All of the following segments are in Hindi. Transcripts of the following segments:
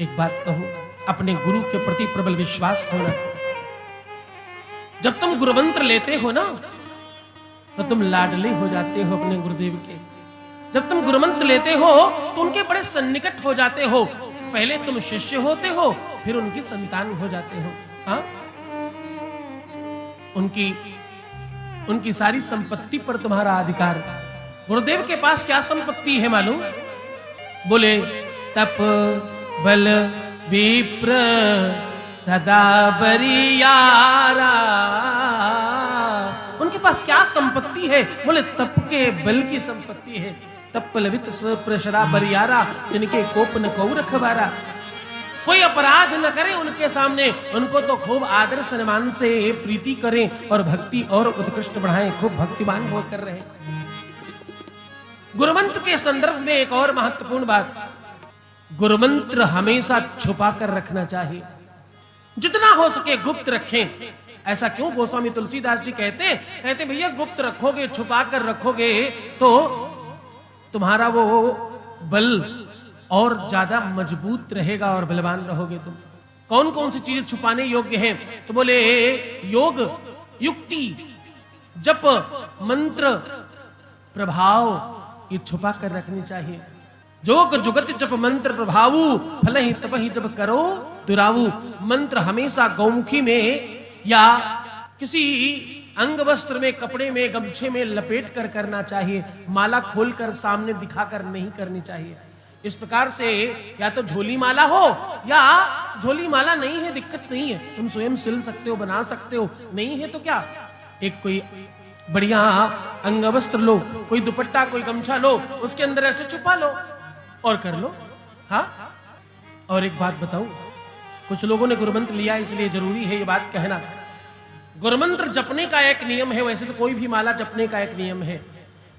एक बात कहूं, अपने गुरु के प्रति प्रबल विश्वास होना। जब तुम गुरुमंत्र लेते हो ना, तो तुम लाडले हो जाते हो अपने गुरुदेव के। जब तुम गुरुमंत्र लेते हो तो उनके बड़े सन्निकट हो जाते हो। पहले तुम शिष्य होते हो, फिर उनकी संतान हो जाते हो। हाँ, उनकी सारी संपत्ति पर तुम्हारा अधिकार। गुरुदेव के पास क्या संपत्ति है मालूम? बोले तप बल विप्र सदा बरियारा। उनके पास क्या संपत्ति है? बोले तप के बल की संपत्ति है। तप लवित सदा बरियारा, जिनके कोप न कौ रखवारा। कोई अपराध न करे उनके सामने, उनको तो खूब आदर सम्मान से प्रीति करें और भक्ति और उत्कृष्ट बढ़ाएं, खूब भक्तिमान होकर रहे। गुरुमंत्र के संदर्भ में एक और महत्वपूर्ण बात, गुरुमंत्र हमेशा छुपा कर रखना चाहिए, जितना हो सके गुप्त रखें। ऐसा क्यों? गोस्वामी तुलसीदास जी कहते भैया गुप्त रखोगे, छुपा कर रखोगे तो तुम्हारा वो बल और ज्यादा मजबूत रहेगा और बलवान रहोगे तुम। कौन कौन सी चीजें छुपाने योग्य हैं? तो बोले योग, युक्ति, जप, मंत्र, प्रभाव, ये छुपा कर रखनी चाहिए। जोग जुगत जप मंत्र प्रभावु, फल ही तप ही जब करो दुरावु। मंत्र हमेशा गौमुखी में या किसी अंग वस्त्र में, कपड़े में, गमछे में लपेट कर करना चाहिए। माला खोलकर सामने दिखाकर नहीं करनी चाहिए। इस प्रकार से या तो झोली माला हो, या झोली माला नहीं है, दिक्कत नहीं है, तुम स्वयं सिल सकते हो, बना सकते हो। नहीं है तो क्या, एक कोई बढ़िया अंग वस्त्र लो, कोई दुपट्टा, कोई गमछा लो, उसके अंदर ऐसे छुपा लो और कर लो। हाँ, और एक बात बताऊं, कुछ लोगों ने गुरुमंत्र लिया, इसलिए जरूरी है ये बात कहना। गुरुमंत्र जपने का एक नियम है, वैसे तो कोई भी माला जपने का एक नियम है।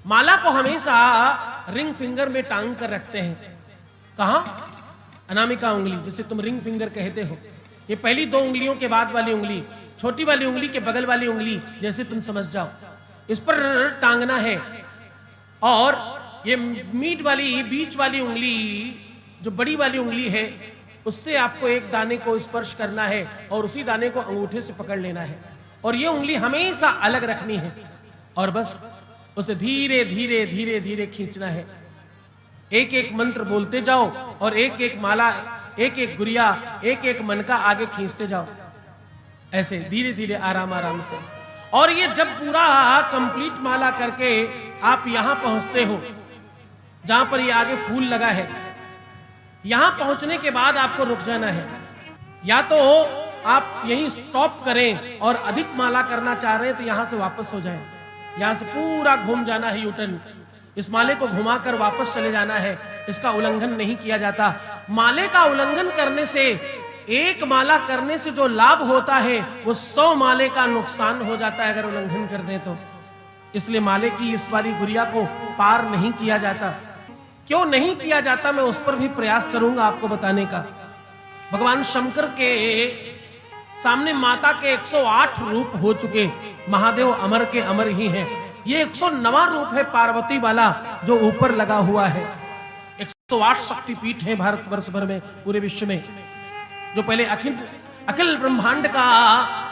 माला को हमेशा रिंग फिंगर में टांग कर रखते हैं। कहां? अनामिका उंगली, जिसे तुम रिंग फिंगर कहते हो। ये पहली दो उंगलियों के बाद वाली उंगली, छोटी वाली उंगली के बगल वाली उंगली, जैसे तुम समझ जाओ, इस पर टांगना है। और ये मीट वाली, बीच वाली उंगली, जो बड़ी वाली उंगली है, उससे आपको एक दाने को स्पर्श करना है और उसी दाने को अंगूठे से पकड़ लेना है। और ये उंगली हमेशा अलग रखनी है और बस उसे धीरे धीरे धीरे धीरे खींचना है। एक एक मंत्र बोलते जाओ और एक एक माला, एक एक गुरिया, एक एक मन का आगे खींचते जाओ, ऐसे धीरे धीरे आराम आराम से। और ये जब पूरा कंप्लीट माला करके आप यहां पहुंचते हो, जहां पर ये आगे फूल लगा है, यहां पहुंचने के बाद आपको रुक जाना है। या तो आप यहीं स्टॉप करें और अधिक माला करना चाह रहे हैं तो यहां से वापस हो जाएं। यहां से पूरा घूम जाना है, यूटर्न, इस माले को घुमाकर वापस चले जाना है। इसका उल्लंघन नहीं किया जाता। माले का उल्लंघन करने से, एक माला करने से जो लाभ होता है वो 100 माले का नुकसान हो जाता है अगर उल्लंघन कर दें तो। इसलिए माले की इस वाली गुरिया को पार नहीं किया जाता। क्यों नहीं किया जाता, मैं उस पर भी प्रयास करूंगा आपको बताने का। भगवान शंकर के सामने माता के 108 रूप हो चुके, महादेव अमर के अमर ही हैं। ये 109वां रूप है पार्वती वाला, जो ऊपर लगा हुआ है। 108 शक्तिपीठ है भारतवर्ष भर में, पूरे विश्व में। जो पहले अखिल ब्रह्मांड का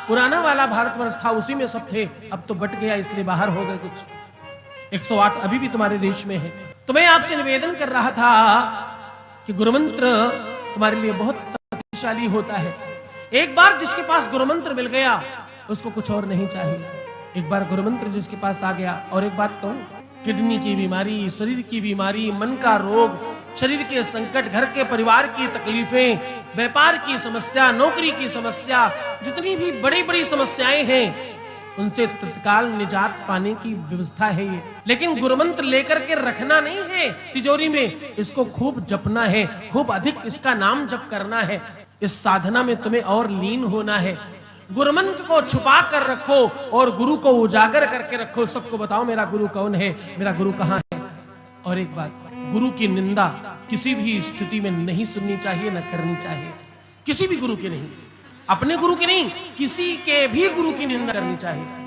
पुराना वाला भारतवर्ष था, उसी में सब थे। अब तो बट गया, इसलिए बाहर हो गए कुछ। 108 अभी भी तुम्हारे देश में है। तो मैं आपसे निवेदन कर रहा था कि गुरुमंत्र तुम्हारे लिए बहुत शक्तिशाली होता है। एक बार जिसके पास गुरुमंत्र मिल गया, उसको कुछ और नहीं चाहिए। एक बार गुरुमंत्र जिसके पास आ गया, और एक बात कहूं, किडनी की बीमारी, शरीर की बीमारी, मन का रोग, शरीर के संकट, घर के परिवार की तकलीफें, व्यापार की समस्या, नौकरी की समस्या, जितनी भी बड़ी बड़ी समस्याएं हैं, उनसे तत्काल निजात पाने की व्यवस्था है ये। लेकिन गुरुमंत्र लेकर के रखना नहीं है तिजोरी में, इसको खूब जपना है, खूब अधिक इसका नाम जप करना है। इस साधना में तुम्हें और लीन होना है। गुरुमंत्र को छुपा कर रखो और गुरु को उजागर करके रखो। सबको बताओ मेरा गुरु कौन है, मेरा गुरु कहाँ है। और एक बात, गुरु की निंदा किसी भी स्थिति में नहीं सुननी चाहिए, न करनी चाहिए। किसी भी गुरु की नहीं, अपने गुरु की नहीं, किसी के भी गुरु की निंदा करनी चाहिए।